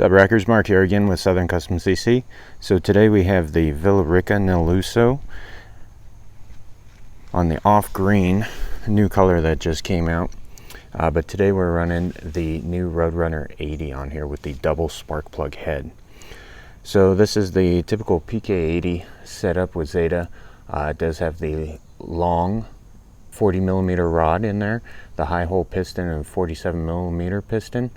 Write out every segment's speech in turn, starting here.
Subrackers, Mark here again with Southern Custom CC. So today we have the Rica Nel Lusso on the off green, new color that just came out. But today we're running the new Roadrunner 80 on here with the double spark plug head. So this is the typical PK80 setup with Zeda. It does have the long 40mm rod in there, the high hole piston and 47mm piston.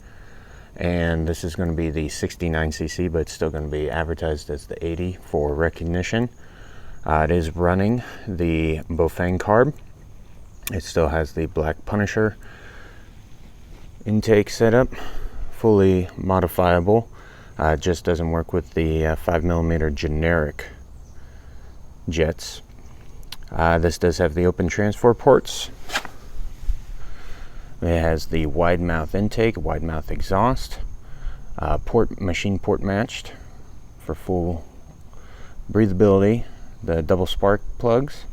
And this is going to be the 69cc, but it's still going to be advertised as the 80 for recognition. It is running the Bofang carb. It still has the Black Punisher intake setup, fully modifiable. It just doesn't work with the 5mm generic jets. This does have the open transfer ports. It has the wide mouth intake, wide mouth exhaust, machine port matched for full breathability. The double spark plugs.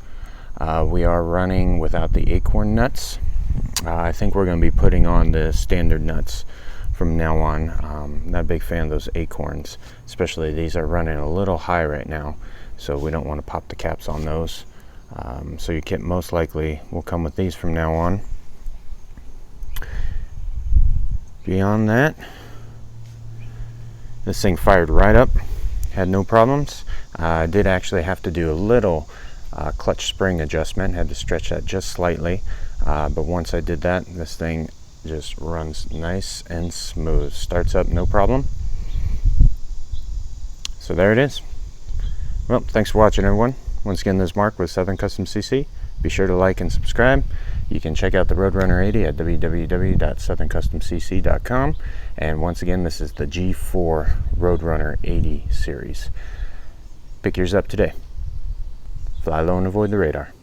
We are running without the acorn nuts. I think we're going to be putting on the standard nuts from now on. Not a big fan of those acorns, especially these are running a little high right now, so we don't want to pop the caps on those. So your kit most likely will come with these from now on. Beyond that, this thing fired right up, had no problems. I did actually have to do a little clutch spring adjustment, had to stretch that just slightly, but once I did that, this thing just runs nice and smooth, starts up no problem. So there it is. Well, thanks for watching, everyone. Once again, this is Mark with Southern Custom CC. Be sure to like and subscribe. You can check out the Roadrunner 80 at www.southerncustomcc.com. And once again, this is the G4 Roadrunner 80 series. Pick yours up today. Fly low and avoid the radar.